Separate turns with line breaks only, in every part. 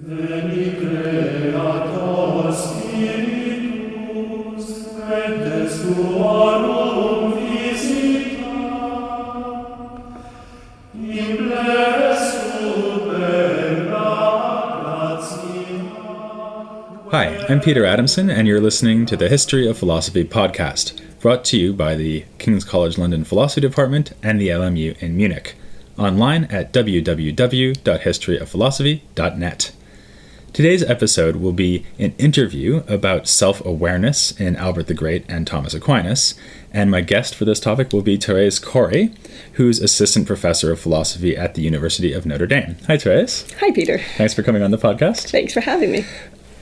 Veni Creator Spiritus, et des tuorum visita, implesut verba gratia.
Hi, I'm Peter Adamson, and you're listening to the History of Philosophy podcast, brought to you by the King's College London Philosophy Department and the LMU in Munich, online at www.historyofphilosophy.net. Today's episode will be an interview about self-awareness in Albert the Great and Thomas Aquinas, and my guest for this topic will be Therese Cory, who's assistant professor of philosophy at the University of Notre Dame. Hi, Therese.
Hi, Peter.
Thanks for coming on the podcast.
Thanks for having me.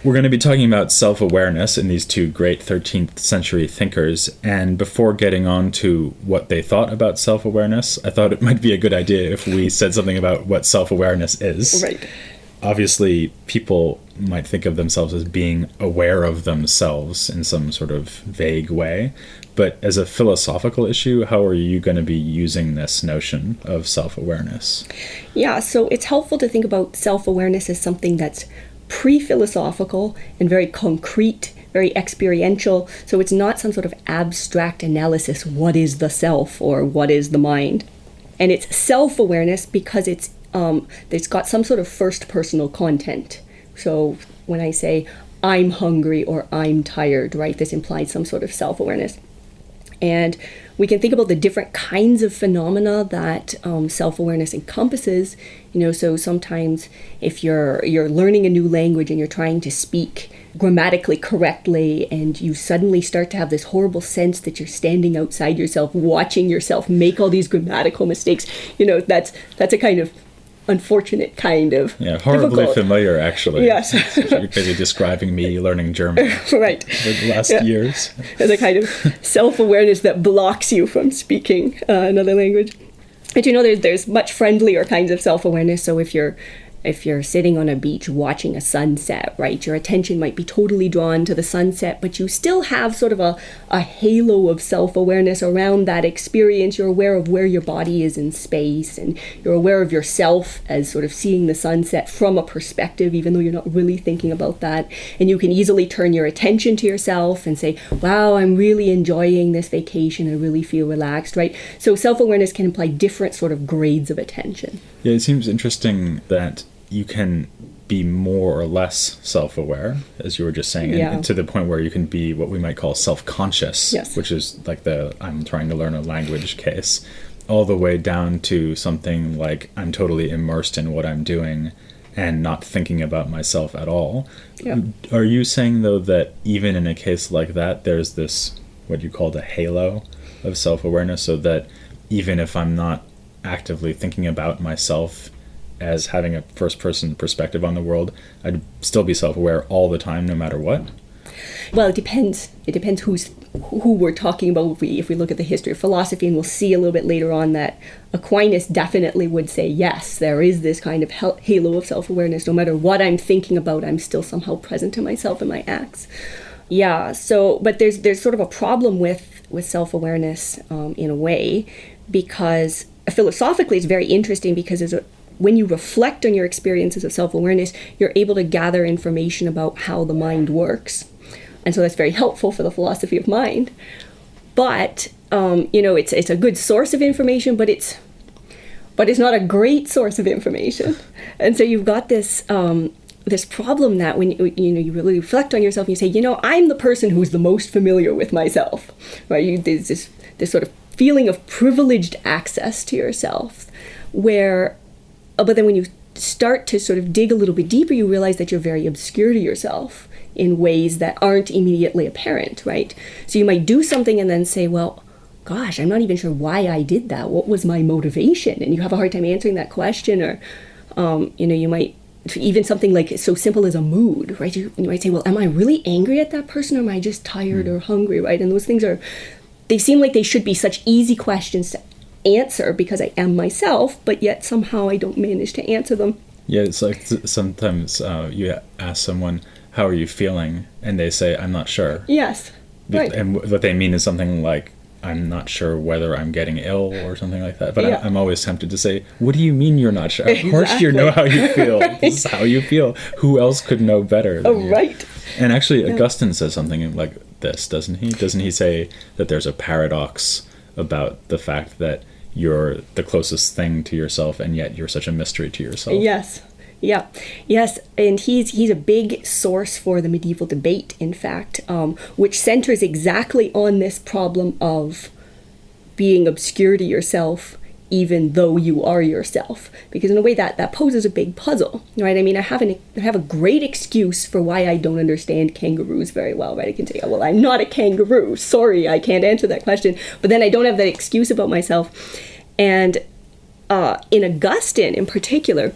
We're going to be talking about self-awareness in these two great 13th century thinkers, and before getting on to what they thought about self-awareness, I thought it might be a good idea if we said something about what self-awareness is.
Right.
Obviously, people might think of themselves as being aware of themselves in some sort of vague way, but as a philosophical issue, how are you going to be using this notion of self-awareness?
Yeah, so it's helpful to think about self-awareness as something that's pre-philosophical and very concrete, very experiential. So it's not some sort of abstract analysis, what is the self or what is the mind? And it's self-awareness because it's got some sort of first personal content. So when I say I'm hungry or I'm tired, right, this implies some sort of self-awareness. And we can think about the different kinds of phenomena that self-awareness encompasses. So sometimes if you're learning a new language and you're trying to speak grammatically correctly, and you suddenly start to have this horrible sense that you're standing outside yourself, watching yourself make all these grammatical mistakes, that's a kind of unfortunate kind of
horribly
difficult.
Familiar, actually.
Yes.
You're busy describing me learning German
right.
for the last years.
There's a kind of self-awareness that blocks you from speaking another language. But there's much friendlier kinds of self-awareness. So if you're sitting on a beach watching a sunset, right, your attention might be totally drawn to the sunset, but you still have sort of a halo of self-awareness around that experience. You're aware of where your body is in space, and you're aware of yourself as sort of seeing the sunset from a perspective, even though you're not really thinking about that. And you can easily turn your attention to yourself and say, wow, I'm really enjoying this vacation. I really feel relaxed, right? So self-awareness can imply different sort of grades of attention.
Yeah, it seems interesting that you can be more or less self-aware, as you were just saying, and to the point where you can be what we might call self-conscious,
yes.
Which is like the I'm trying to learn a language case, all the way down to something like I'm totally immersed in what I'm doing and not thinking about myself at all.
Yeah.
Are you saying, though, that even in a case like that, there's this, what you called a halo of self-awareness, so that even if I'm not actively thinking about myself as having a first-person perspective on the world, I'd still be self-aware all the time, no matter what?
Well, it depends. It depends who we're talking about. If we look at the history of philosophy, and we'll see a little bit later on that Aquinas definitely would say, yes, there is this kind of halo of self-awareness. No matter what I'm thinking about, I'm still somehow present to myself and my acts. Yeah, but there's sort of a problem with self-awareness in a way, because philosophically it's very interesting, because when you reflect on your experiences of self-awareness, you're able to gather information about how the mind works. And so that's very helpful for the philosophy of mind. But, it's a good source of information, but it's not a great source of information. And so you've got this problem that when you really reflect on yourself and you say, I'm the person who's the most familiar with myself, right? There's this sort of feeling of privileged access to yourself, but then when you start to sort of dig a little bit deeper, you realize that you're very obscure to yourself in ways that aren't immediately apparent, right? So you might do something and then say, well, gosh, I'm not even sure why I did that. What was my motivation? And you have a hard time answering that question. Or, you might, even something like so simple as a mood, right? You might say, well, am I really angry at that person, or am I just tired or hungry, right? And those things they seem like they should be such easy questions to answer because I am myself, but yet somehow I don't manage to answer them.
Yeah, it's like sometimes you ask someone, how are you feeling? And they say, I'm not sure.
Yes, right.
And what they mean is something like, I'm not sure whether I'm getting ill or something like that. But
Yeah.
I'm always tempted to say, what do you mean you're not sure? Of course you
Exactly.
know how you feel. This is how you feel. Who else could know better than you?
Right.
And actually, Augustine says something like this, doesn't he? Doesn't he say that there's a paradox about the fact that you're the closest thing to yourself and yet you're such a mystery to yourself?
Yes. Yeah. Yes. And he's a big source for the medieval debate, in fact, which centers exactly on this problem of being obscure to yourself, even though you are yourself. Because in a way that poses a big puzzle, right? I mean, I have a great excuse for why I don't understand kangaroos very well, right? I can say, oh, well, I'm not a kangaroo. Sorry, I can't answer that question. But then I don't have that excuse about myself. And in Augustine, in particular,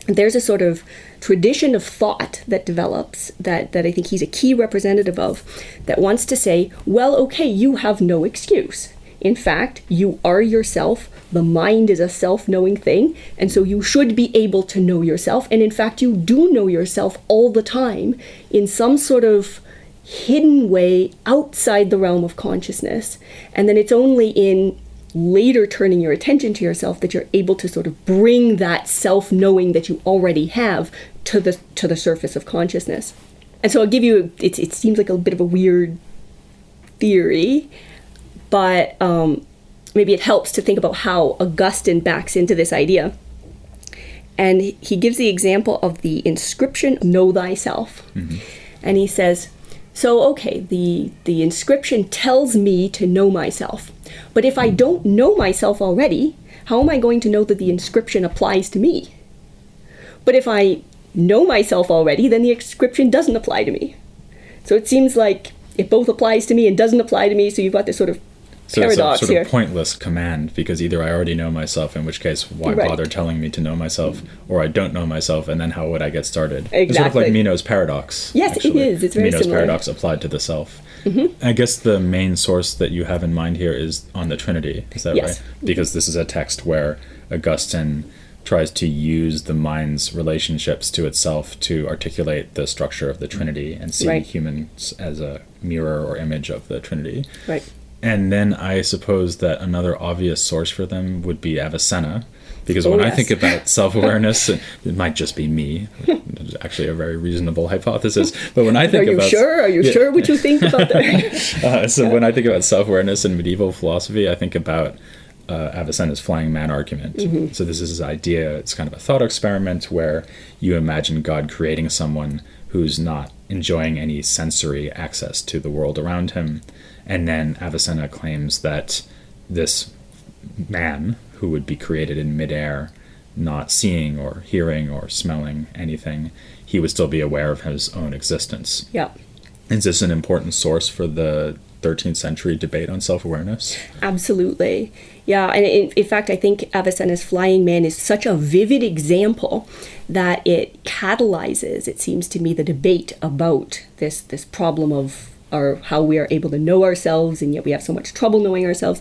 there's a sort of tradition of thought that develops that I think he's a key representative of, that wants to say, well, okay, you have no excuse. In fact, you are yourself. The mind is a self-knowing thing, and so you should be able to know yourself. And in fact, you do know yourself all the time in some sort of hidden way outside the realm of consciousness. And then it's only in later turning your attention to yourself that you're able to sort of bring that self-knowing that you already have to the surface of consciousness. And so I'll give you, it seems like a bit of a weird theory, but maybe it helps to think about how Augustine backs into this idea. And he gives the example of the inscription, know thyself. Mm-hmm. And he says, so, okay, the inscription tells me to know myself. But if I don't know myself already, how am I going to know that the inscription applies to me? But if I know myself already, then the inscription doesn't apply to me. So it seems like it both applies to me and doesn't apply to me, so you've got this sort of paradox
it's a sort
here.
of pointless command, because either I already know myself, in which case why
Right.
bother telling me to know myself, or I don't know myself, and then how would I get started?
Exactly.
It's sort of like Meno's paradox.
Yes,
actually.
it is. It's very
Meno's
similar.
paradox applied to the self.
Mm-hmm.
I guess the main source that you have in mind here is on the Trinity. Is that
Yes.
right? Because this is a text where Augustine tries to use the mind's relationships to itself to articulate the structure of the Trinity and see
Right.
humans as a mirror or image of the Trinity.
Right.
And then I suppose that another obvious source for them would be Avicenna, because when I
yes.
think about self-awareness, it might just be me. It's actually a very reasonable hypothesis. But when I think
Are you
about
sure? Are you sure what you think about that?
so when I think about self-awareness in medieval philosophy, I think about Avicenna's flying man argument. Mm-hmm. So this is his idea. It's kind of a thought experiment where you imagine God creating someone who's not enjoying any sensory access to the world around him. And then Avicenna claims that this man, who would be created in midair, not seeing or hearing or smelling anything, he would still be aware of his own existence.
Yeah.
Is this an important source for the 13th century debate on self-awareness?
Absolutely. Yeah, and in fact, I think Avicenna's Flying Man is such a vivid example that it catalyzes, it seems to me, the debate about this problem of how we are able to know ourselves, and yet we have so much trouble knowing ourselves.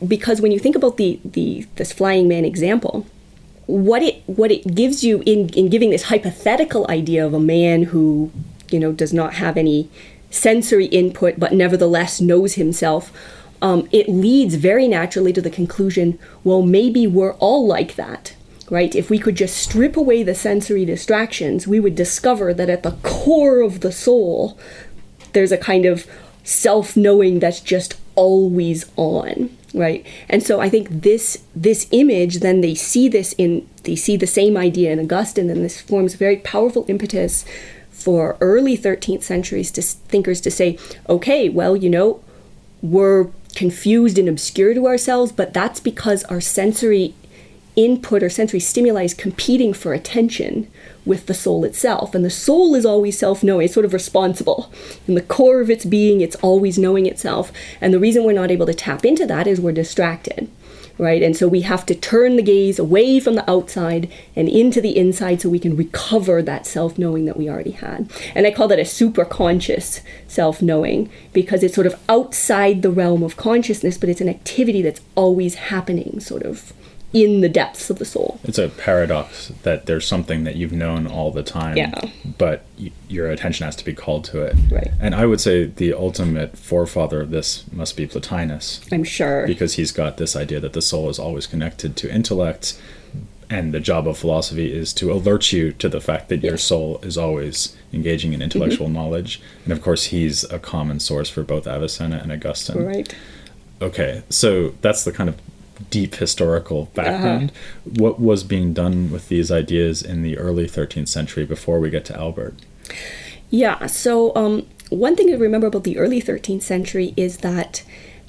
Because when you think about this Flying Man example, what it gives you in giving this hypothetical idea of a man who, does not have any sensory input but nevertheless knows himself, it leads very naturally to the conclusion, well, maybe we're all like that, right? If we could just strip away the sensory distractions, we would discover that at the core of the soul, there's a kind of self-knowing that's just always on, right? And so I think this image, then they see the same idea in Augustine, and this forms a very powerful impetus for early 13th century thinkers to say, okay, well, we're confused and obscure to ourselves, but that's because our sensory input or sensory stimuli is competing for attention with the soul itself. And the soul is always self-knowing. It's sort of responsible. In the core of its being, it's always knowing itself. And the reason we're not able to tap into that is we're distracted, right? And so we have to turn the gaze away from the outside and into the inside so we can recover that self-knowing that we already had. And I call that a superconscious self-knowing, because it's sort of outside the realm of consciousness, but it's an activity that's always happening sort of in the depths of the soul.
It's a paradox that there's something that you've known all the time,
Yeah.
but your attention has to be called to it.
Right.
And I would say the ultimate forefather of this must be Plotinus,
I'm sure.
because he's got this idea that the soul is always connected to intellect, and the job of philosophy is to alert you to the fact that your
Yes.
soul is always engaging in intellectual knowledge. And of course, he's a common source for both Avicenna and Augustine.
Right.
Okay, so that's the kind of deep historical background. What was being done with these ideas in the early 13th century before we get to Albert?
Yeah, so one thing to remember about the early 13th century is that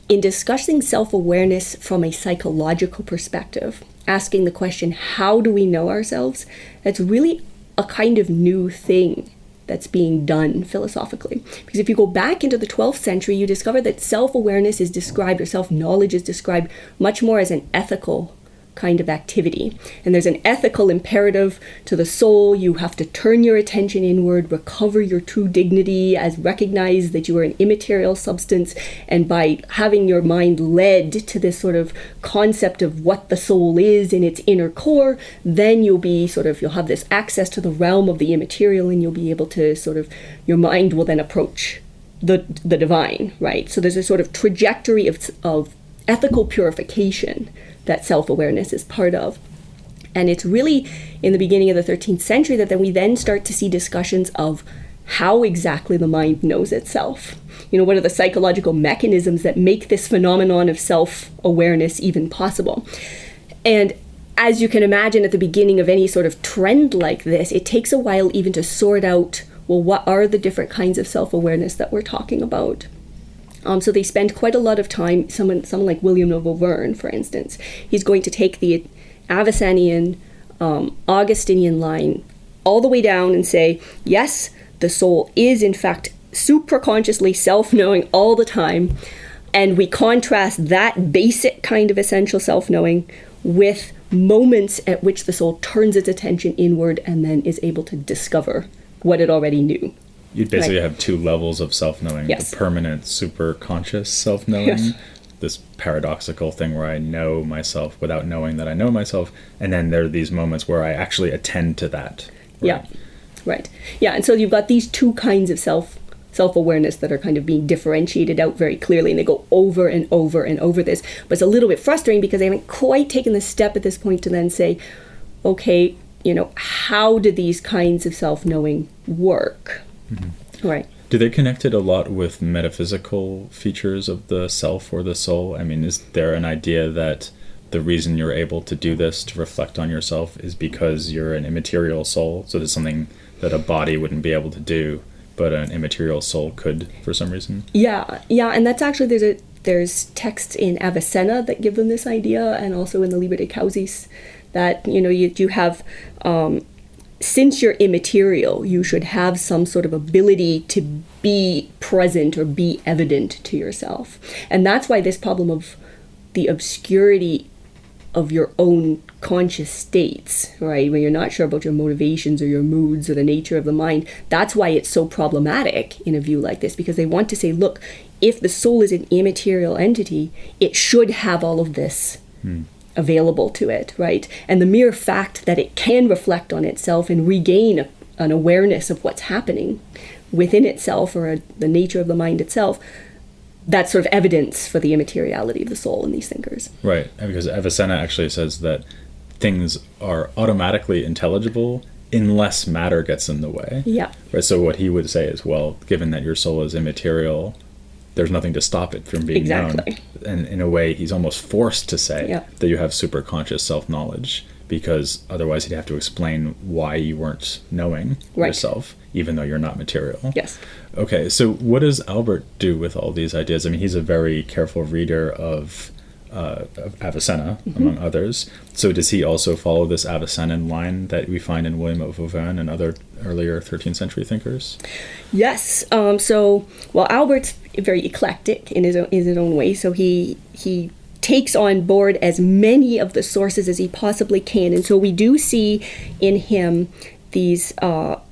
in discussing self-awareness from a psychological perspective, asking the question, how do we know ourselves? That's really a kind of new thing that's being done philosophically. Because if you go back into the 12th century, you discover that self-awareness is described, or self-knowledge is described much more as an ethical kind of activity. And there's an ethical imperative to the soul. You have to turn your attention inward, recover your true dignity, as recognize that you are an immaterial substance. And by having your mind led to this sort of concept of what the soul is in its inner core, then you'll have this access to the realm of the immaterial, and you'll be able to your mind will then approach the divine, right? So there's a sort of trajectory of ethical purification that self-awareness is part of. And it's really in the beginning of the 13th century that then we then start to see discussions of how exactly the mind knows itself. What are the psychological mechanisms that make this phenomenon of self-awareness even possible? And as you can imagine, at the beginning of any sort of trend like this, it takes a while even to sort out, well, what are the different kinds of self-awareness that we're talking about? So they spend quite a lot of time, someone like William of Auvergne, for instance, he's going to take the Avicennian, Augustinian line all the way down and say, yes, the soul is in fact supraconsciously self-knowing all the time, and we contrast that basic kind of essential self-knowing with moments at which the soul turns its attention inward and then is able to discover what it already knew.
You'd basically
Right.
have two levels of self-knowing.
Yes.
The permanent, super conscious self-knowing,
Yes.
this paradoxical thing where I know myself without knowing that I know myself, and then there are these moments where I actually attend to that.
Yeah, right. Yeah, and so you've got these two kinds of self-awareness that are kind of being differentiated out very clearly, and they go over and over and over this. But it's a little bit frustrating because they haven't quite taken the step at this point to then say, okay, how do these kinds of self-knowing work? Mm-hmm. Right.
Do they connect it a lot with metaphysical features of the self or the soul? I mean, is there an idea that the reason you're able to do this, to reflect on yourself, is because you're an immaterial soul? So there's something that a body wouldn't be able to do, but an immaterial soul could for some reason? Yeah,
and that's actually, there's texts in Avicenna that give them this idea, and also in the Liber de Causis, that, you have... since you're immaterial, you should have some sort of ability to be present or be evident to yourself. And that's why this problem of the obscurity of your own conscious states, right, when you're not sure about your motivations or your moods or the nature of the mind, that's why it's so problematic in a view like this, because they want to say, look, if the soul is an immaterial entity, it should have all of this available to it, right? And the mere fact that it can reflect on itself and regain an awareness of what's happening within itself, or the nature of the mind itself, that's sort of evidence for the immateriality of the soul in these thinkers.
Right, and because Avicenna actually says that things are automatically intelligible unless matter gets in the way.
Yeah.
Right, so what he would say is, well, given that your soul is immaterial, there's nothing to stop it from being known. And in a way, he's almost forced to say that you have superconscious self-knowledge, because otherwise he'd have to explain why you weren't knowing yourself, even though you're not material.
Yes.
Okay, so what does Albert do with all these ideas? I mean, he's a very careful reader of Avicenna, among others. So does he also follow this Avicennan line that we find in William of Auvergne and other earlier 13th century thinkers?
Yes. Albert's very eclectic in his own way. So he takes on board as many of the sources as he possibly can. And so we do see in him these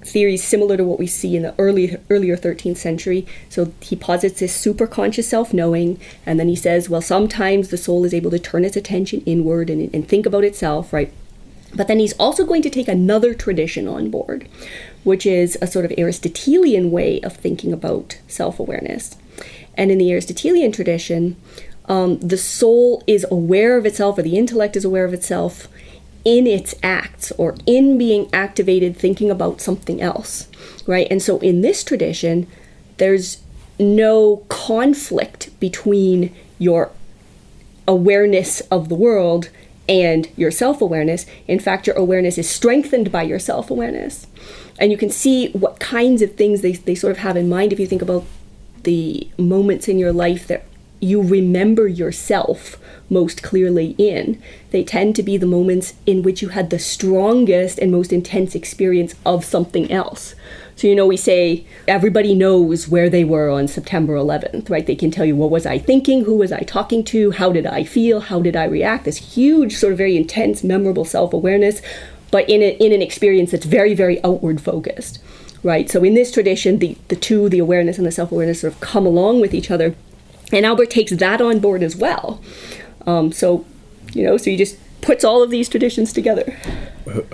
theories similar to what we see in the earlier 13th century. So he posits this superconscious self-knowing, and then he says, well, sometimes the soul is able to turn its attention inward and think about itself, right? But then he's also going to take another tradition on board, which is a sort of Aristotelian way of thinking about self-awareness. And in the Aristotelian tradition, the soul is aware of itself, or the intellect is aware of itself in its acts, or in being activated thinking about something else, right? And so in this tradition, there's no conflict between your awareness of the world and your self-awareness. In fact, your awareness is strengthened by your self-awareness. And you can see what kinds of things they sort of have in mind if you think about the moments in your life that you remember yourself most clearly in. They tend to be the moments in which you had the strongest and most intense experience of something else. So, we say everybody knows where they were on September 11th, right? They can tell you, what was I thinking? Who was I talking to? How did I feel? How did I react? This huge, sort of very intense, memorable self-awareness, but in an experience that's very, very outward focused, right? So in this tradition, the two, the awareness and the self-awareness, sort of come along with each other. And Albert takes that on board as well. So he just puts all of these traditions together.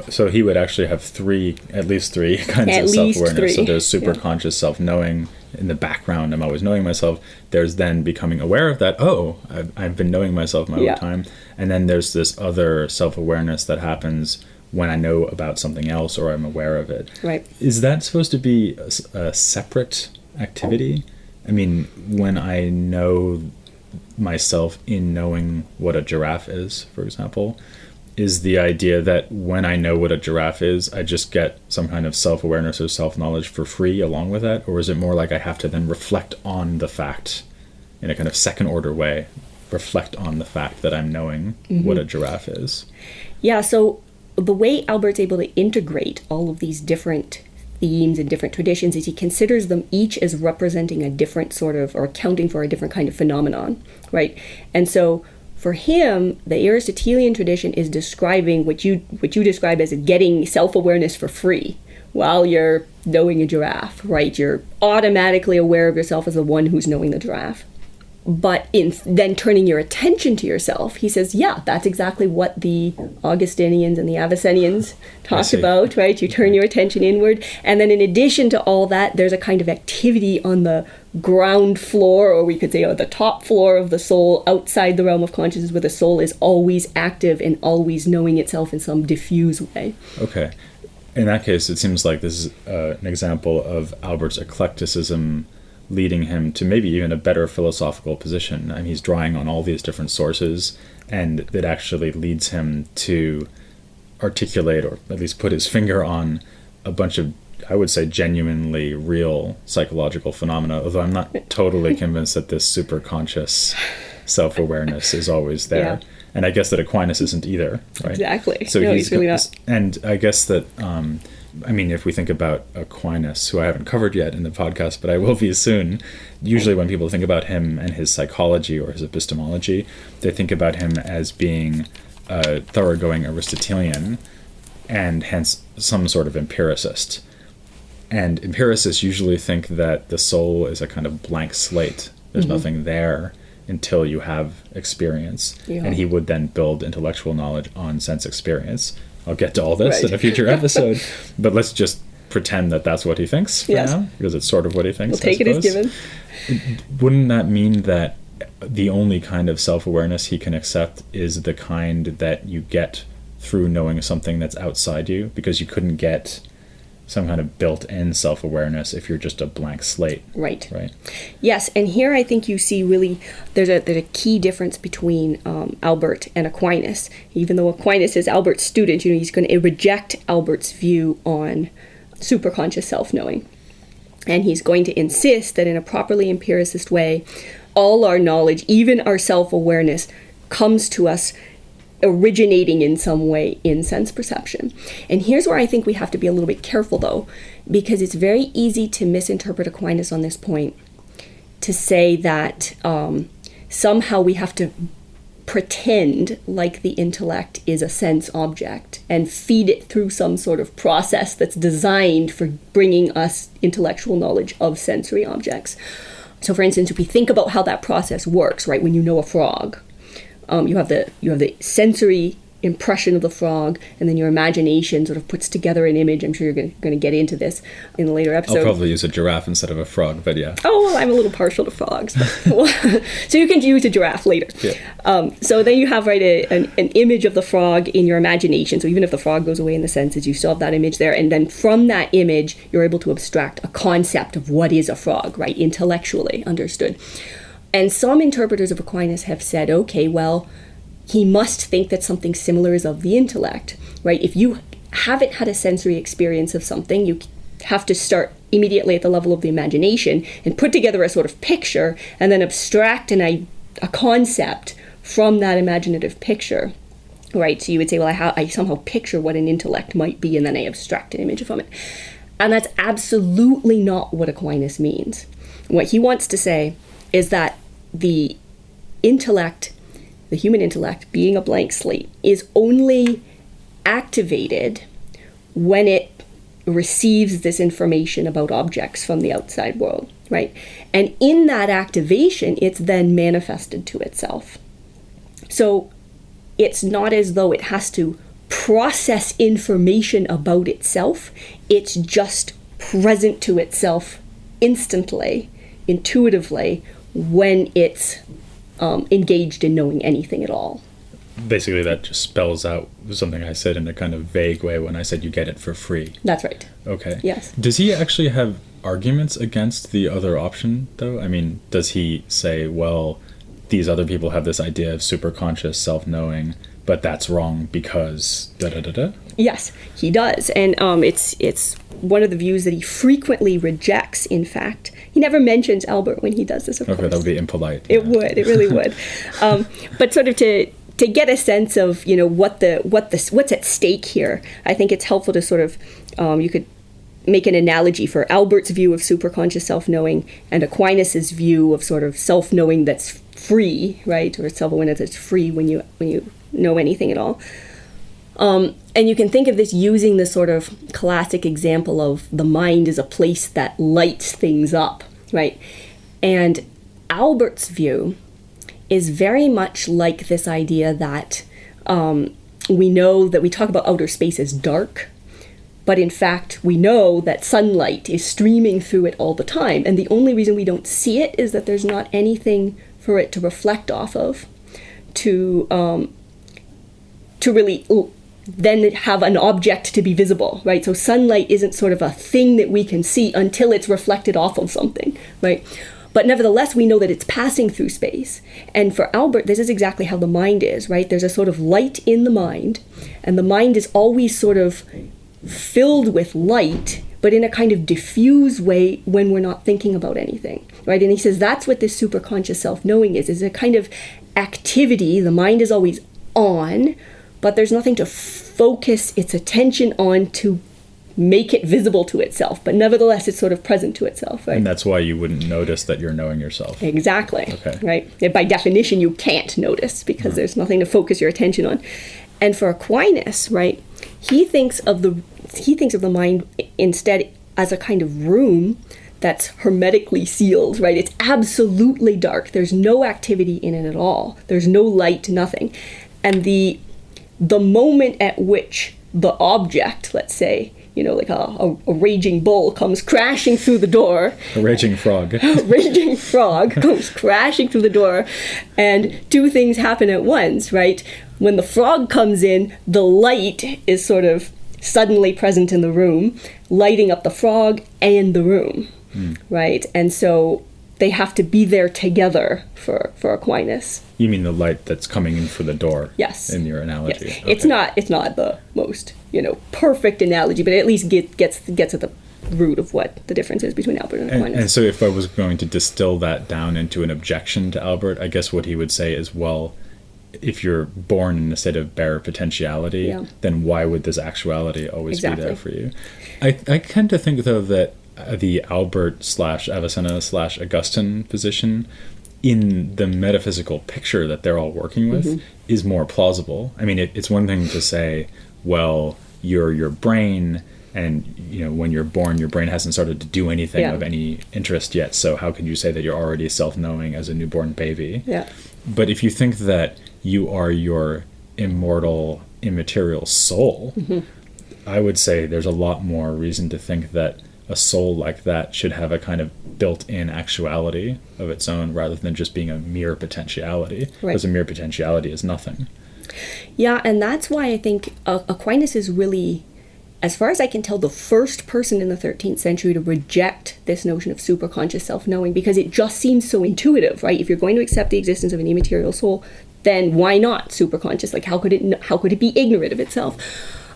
So he would actually have at least three kinds of self-awareness. So there's superconscious self-knowing in the background. I'm always knowing myself. There's then becoming aware of that. Oh, I've been knowing myself my whole time. And then there's this other self-awareness that happens when I know about something else or I'm aware of it.
Right.
Is that supposed to be a separate activity? I mean, when I know myself in knowing what a giraffe is, for example, is the idea that when I know what a giraffe is, I just get some kind of self-awareness or self-knowledge for free along with that? Or is it more like I have to then reflect on the fact in a kind of second-order way, reflect on the fact that I'm knowing what a giraffe is? Yeah,
so the way Albert's able to integrate all of these different themes and different traditions is he considers them each as representing a different sort of, or accounting for a different kind of phenomenon, right? And so for him, the Aristotelian tradition is describing what you describe as getting self-awareness for free while you're knowing a giraffe, right? You're automatically aware of yourself as the one who's knowing the giraffe. But in then turning your attention to yourself, he says, yeah, that's exactly what the Augustinians and the Avicennians talked about, right? You turn your attention inward. And then in addition to all that, there's a kind of activity on the ground floor, or we could say the top floor of the soul, outside the realm of consciousness, where the soul is always active and always knowing itself in some diffuse way.
Okay. In that case, it seems like this is an example of Albert's eclecticism leading him to maybe even a better philosophical position. I mean, he's drawing on all these different sources, and it actually leads him to articulate, or at least put his finger on, a bunch of, I would say, genuinely real psychological phenomena, although I'm not totally convinced that this superconscious self-awareness is always there. Yeah. And I guess that Aquinas isn't either, right?
Exactly.
So
no, he's really not.
And I guess that if we think about Aquinas, who I haven't covered yet in the podcast, but I will be soon, usually when people think about him and his psychology or his epistemology, they think about him as being a thoroughgoing Aristotelian and hence some sort of empiricist. And empiricists usually think that the soul is a kind of blank slate. There's nothing there until you have experience. Yeah. And he would then build intellectual knowledge on sense experience. I'll get to all this in a future episode, but let's just pretend that that's what he thinks for now, because it's sort of what he thinks.
We'll take it as given.
Wouldn't that mean that the only kind of self-awareness he can accept is the kind that you get through knowing something that's outside you, because you couldn't get some kind of built-in self-awareness if you're just a blank slate.
Right. Yes, and here I think you see really there's a key difference between Albert and Aquinas. Even though Aquinas is Albert's student, he's going to reject Albert's view on superconscious self-knowing. And he's going to insist that in a properly empiricist way, all our knowledge, even our self-awareness, comes to us originating in some way in sense perception. And here's where I think we have to be a little bit careful, though, because it's very easy to misinterpret Aquinas on this point, to say that somehow we have to pretend like the intellect is a sense object and feed it through some sort of process that's designed for bringing us intellectual knowledge of sensory objects. So for instance, if we think about how that process works, right, when you know a frog, you have the sensory impression of the frog, and then your imagination sort of puts together an image. I'm sure you're going to get into this in a later episode.
I'll probably use a giraffe instead of a frog, but yeah.
Oh, well, I'm a little partial to frogs. So you can use a giraffe later.
Yeah.
So then you have, right, an image of the frog in your imagination. So even if the frog goes away in the senses, you still have that image there. And then from that image, you're able to abstract a concept of what is a frog, right, intellectually understood. And some interpreters of Aquinas have said, okay, well, he must think that something similar is of the intellect, right? If you haven't had a sensory experience of something, you have to start immediately at the level of the imagination and put together a sort of picture and then abstract a concept from that imaginative picture, right? So you would say, well, I somehow picture what an intellect might be, and then I abstract an image from it. And that's absolutely not what Aquinas means. What he wants to say is that the intellect, the human intellect, being a blank slate, is only activated when it receives this information about objects from the outside world, right? And in that activation, it's then manifested to itself. So it's not as though it has to process information about itself. It's just present to itself instantly, intuitively, when it's engaged in knowing anything at all.
Basically, that just spells out something I said in a kind of vague way when I said you get it for free.
That's right.
Okay.
Yes.
Does he actually have arguments against the other option, though? I mean, does he say, well, these other people have this idea of superconscious self-knowing, but that's wrong because da-da-da-da?
Yes, he does. And it's one of the views that he frequently rejects, in fact. He never mentions Albert when he does this, of course.
Okay, that would be impolite.
It would. It really would. But sort of to get a sense of, what's at stake here, I think it's helpful to sort of, you could make an analogy for Albert's view of superconscious self-knowing and Aquinas' view of sort of self-knowing that's free, right? Or self-awareness that's free when you know anything at all. And you can think of this using the sort of classic example of the mind is a place that lights things up, right? And Albert's view is very much like this idea that we know that we talk about outer space as dark, but in fact we know that sunlight is streaming through it all the time, and the only reason we don't see it is that there's not anything for it to reflect off of to really then have an object to be visible, right? So sunlight isn't sort of a thing that we can see until it's reflected off of something, right? But nevertheless, we know that it's passing through space. And for Albert, this is exactly how the mind is, right? There's a sort of light in the mind, and the mind is always sort of filled with light, but in a kind of diffuse way when we're not thinking about anything, right? And he says that's what this superconscious self-knowing is a kind of activity. The mind is always on, but there's nothing to focus its attention on to make it visible to itself, but nevertheless it's sort of present to itself, right?
And that's why you wouldn't notice that you're knowing yourself.
Exactly.
Okay.
Right? And by definition, you can't notice because there's nothing to focus your attention on. And for Aquinas, right, he thinks of the mind instead as a kind of room that's hermetically sealed, right? It's absolutely dark. There's no activity in it at all. There's no light, nothing. And the moment at which the object, let's say, like a raging bull comes crashing through the door.
A raging frog.
A raging frog comes crashing through the door, and two things happen at once, right? When the frog comes in, the light is sort of suddenly present in the room, lighting up the frog and the room, right? And so they have to be there together for Aquinas.
You mean the light that's coming in for the door?
Yes.
In your analogy.
Yes.
Okay.
It's not the most perfect analogy, but it at least gets at the root of what the difference is between Albert and Aquinas.
And so if I was going to distill that down into an objection to Albert, I guess what he would say is, well, if you're born in a state of bare potentiality, then why would this actuality always be there for you? I tend to think, though, that the Albert / Avicenna / Augustine position in the metaphysical picture that they're all working with is more plausible. I mean, it's one thing to say, well, you're your brain, and when you're born, your brain hasn't started to do anything of any interest yet, so how can you say that you're already self-knowing as a newborn baby?
Yeah.
But if you think that you are your immortal, immaterial soul, I would say there's a lot more reason to think that a soul like that should have a kind of built-in actuality of its own, rather than just being a mere potentiality, because a mere potentiality is nothing.
Yeah, and that's why I think Aquinas is really, as far as I can tell, the first person in the 13th century to reject this notion of superconscious self-knowing, because it just seems so intuitive, right? If you're going to accept the existence of an immaterial soul, then why not superconscious? Like, how could it be ignorant of itself?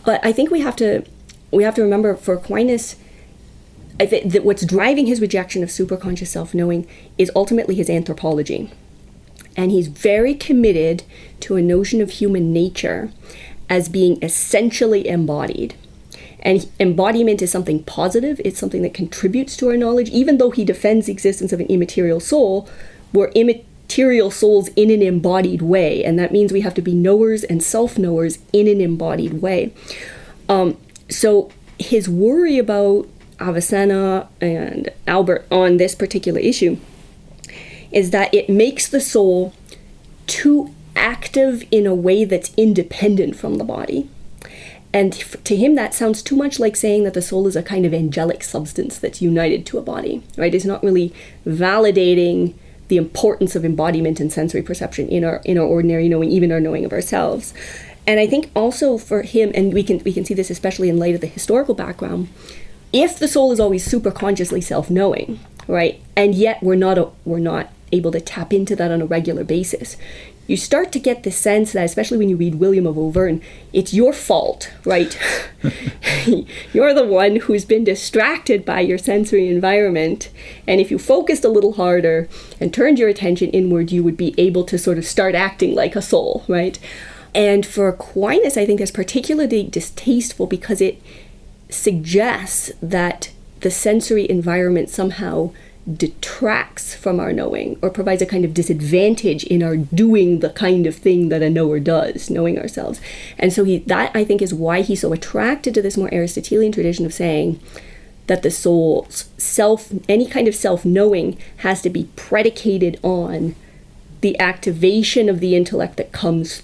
But I think we have to remember, for Aquinas, I think that what's driving his rejection of superconscious self-knowing is ultimately his anthropology. And he's very committed to a notion of human nature as being essentially embodied. And embodiment is something positive. It's something that contributes to our knowledge. Even though he defends the existence of an immaterial soul, we're immaterial souls in an embodied way. And that means we have to be knowers and self-knowers in an embodied way. So his worry about Avicenna and Albert on this particular issue is that it makes the soul too active in a way that's independent from the body. And to him, that sounds too much like saying that the soul is a kind of angelic substance that's united to a body, right? It's not really validating the importance of embodiment and sensory perception in our ordinary knowing, even our knowing of ourselves. And I think also for him, and we can see this especially in light of the historical background, if the soul is always super consciously self-knowing, right, and yet we're not able to tap into that on a regular basis, you start to get the sense that, especially when you read William of Auvergne, it's your fault, right? You're the one who's been distracted by your sensory environment, and if you focused a little harder and turned your attention inward, you would be able to sort of start acting like a soul, right? And for Aquinas, I think that's particularly distasteful because it suggests that the sensory environment somehow detracts from our knowing, or provides a kind of disadvantage in our doing the kind of thing that a knower does, knowing ourselves. And so that I think is why he's so attracted to this more Aristotelian tradition of saying that the soul's any kind of self-knowing has to be predicated on the activation of the intellect that comes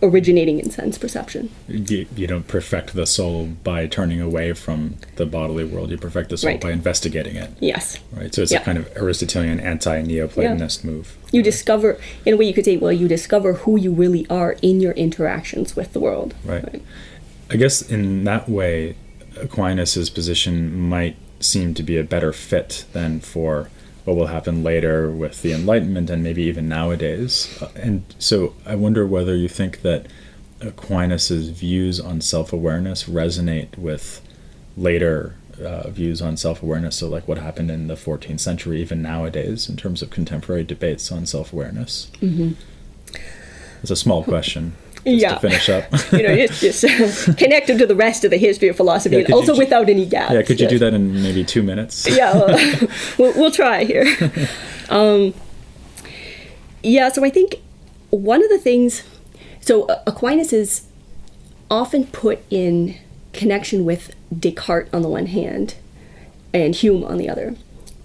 originating in sense perception.
You don't perfect the soul by turning away from the bodily world. You perfect the soul by investigating it.
Yes.
Right. So it's a kind of Aristotelian anti-Neoplatonist move.
You discover, in a way you could say, well, you discover who you really are in your interactions with the world.
Right. I guess in that way, Aquinas' position might seem to be a better fit than for what will happen later with the Enlightenment and maybe even nowadays. And so I wonder whether you think that Aquinas' views on self-awareness resonate with later views on self-awareness, so like what happened in the 14th century, even nowadays, in terms of contemporary debates on self-awareness. Mm-hmm. It's a small question. To finish up. Just connected to the rest of the history of philosophy, and also without any gaps. Yeah, could you do that in maybe 2 minutes?
We'll try here. So I think one of the things, Aquinas is often put in connection with Descartes on the one hand, and Hume on the other.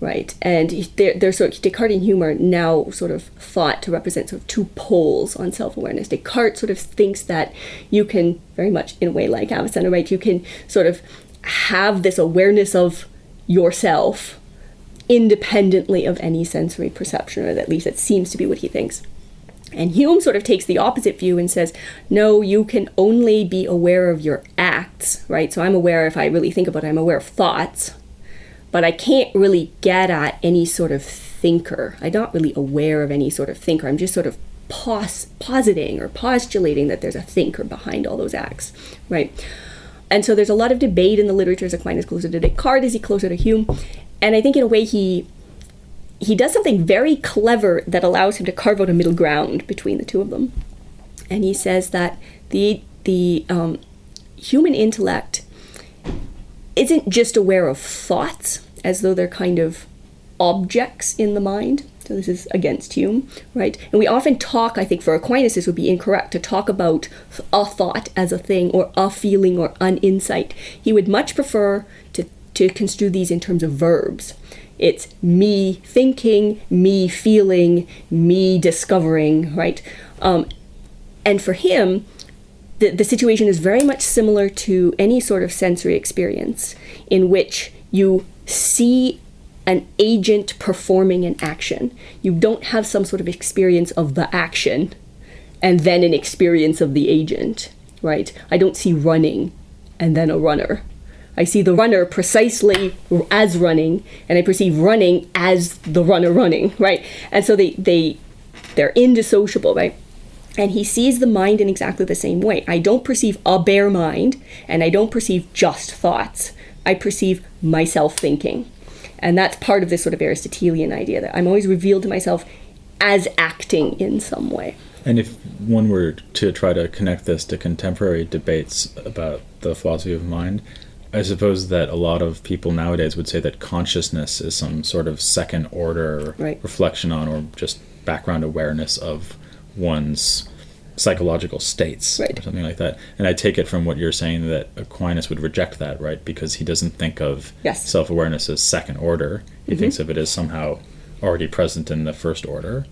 Right, and they're sort of, Descartes and Hume are now sort of thought to represent sort of two poles on self-awareness. Descartes sort of thinks that you can, very much in a way like Avicenna, right, you can sort of have this awareness of yourself independently of any sensory perception, or at least it seems to be what he thinks. And Hume sort of takes the opposite view and says, no, you can only be aware of your acts, right? So I'm aware, if I really think about it, I'm aware of thoughts, but I can't really get at any sort of thinker. I'm not really aware of any sort of thinker. I'm just sort of positing or postulating that there's a thinker behind all those acts, right? And so there's a lot of debate in the literature. Is Aquinas closer to Descartes? Is he closer to Hume? And I think in a way he does something very clever that allows him to carve out a middle ground between the two of them. And he says that the human intellect isn't just aware of thoughts as though they're kind of objects in the mind, So this is against Hume, right? And we often talk, I think for Aquinas this would be incorrect, to talk about a thought as a thing or a feeling or an insight. He would much prefer to construe these in terms of verbs. It's me thinking, me feeling, me discovering, right? And for him, the situation is very much similar to any sort of sensory experience in which you see an agent performing an action. You don't have some sort of experience of the action and then an experience of the agent, right? I don't see running and then a runner. I see the runner precisely as running, and I perceive running as the runner running, right? And so they're indissociable, right? And he sees the mind in exactly the same way. I don't perceive a bare mind, and I don't perceive just thoughts. I perceive myself thinking. And that's part of this sort of Aristotelian idea that I'm always revealed to myself as acting in some way.
And if one were to try to connect this to contemporary debates about the philosophy of mind, I suppose that a lot of people nowadays would say that consciousness is some sort of second order reflection on or just background awareness of one's psychological states or something like that. And I take it from what you're saying that Aquinas would reject that, right? Because he doesn't think of self-awareness as second order. He thinks of it as somehow already present in the first order.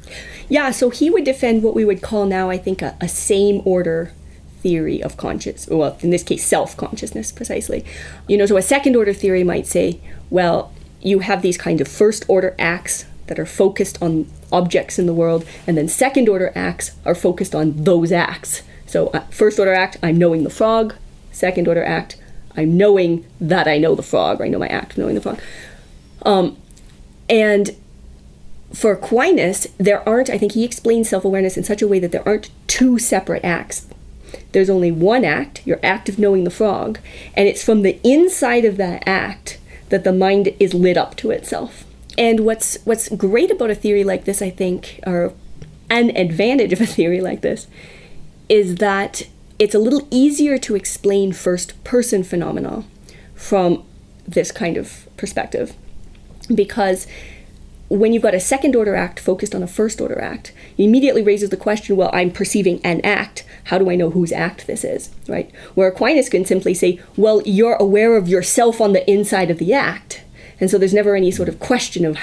Yeah,
so he would defend what we would call now, I think, a same order theory of conscious, well, in this case, self-consciousness, precisely. So a second order theory might say, well, you have these kind of first order acts that are focused on objects in the world, and then second order acts are focused on those acts. So first order act, I'm knowing the frog. Second order act, I'm knowing that I know the frog, or I know my act of knowing the frog. And for Aquinas, I think he explains self-awareness in such a way that there aren't two separate acts. There's only one act, your act of knowing the frog, and it's from the inside of that act that the mind is lit up to itself. And what's great about a theory like this, I think, or an advantage of a theory like this, is that it's a little easier to explain first-person phenomena from this kind of perspective. Because when you've got a second-order act focused on a first-order act, it immediately raises the question, well, I'm perceiving an act. How do I know whose act this is, right? Where Aquinas can simply say, well, you're aware of yourself on the inside of the act. And so there's never any sort of question of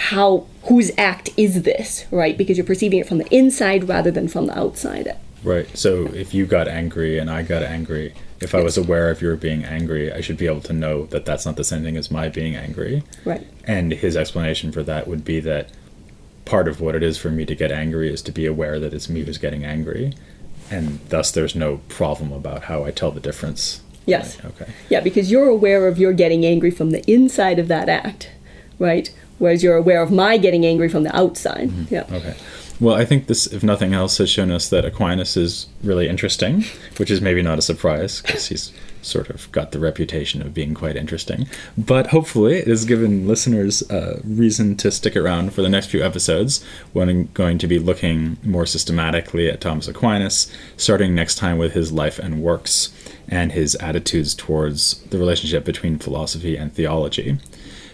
whose act is this, right? Because you're perceiving it from the inside rather than from the outside.
Right. So if you got angry and I got angry, if I was aware of your being angry, I should be able to know that that's not the same thing as my being angry.
Right.
And his explanation for that would be that part of what it is for me to get angry is to be aware that it's me who's getting angry. And thus there's no problem about how I tell the difference.
Yes.
Right. Okay.
Yeah, because you're aware of your getting angry from the inside of that act, right? Whereas you're aware of my getting angry from the outside. Mm-hmm. Yeah.
Okay. Well, I think this, if nothing else, has shown us that Aquinas is really interesting, which is maybe not a surprise because he's sort of got the reputation of being quite interesting. But hopefully it has given listeners reason to stick around for the next few episodes when I'm going to be looking more systematically at Thomas Aquinas, starting next time with his life and works and his attitudes towards the relationship between philosophy and theology.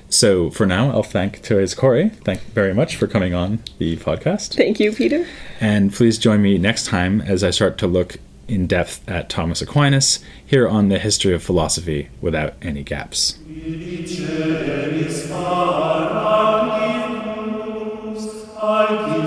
So for now, I'll thank Therese Cory. Thank you very much for coming on the podcast.
Thank you, Peter.
And please join me next time as I start to look in depth at Thomas Aquinas here on the history of philosophy without any gaps.
I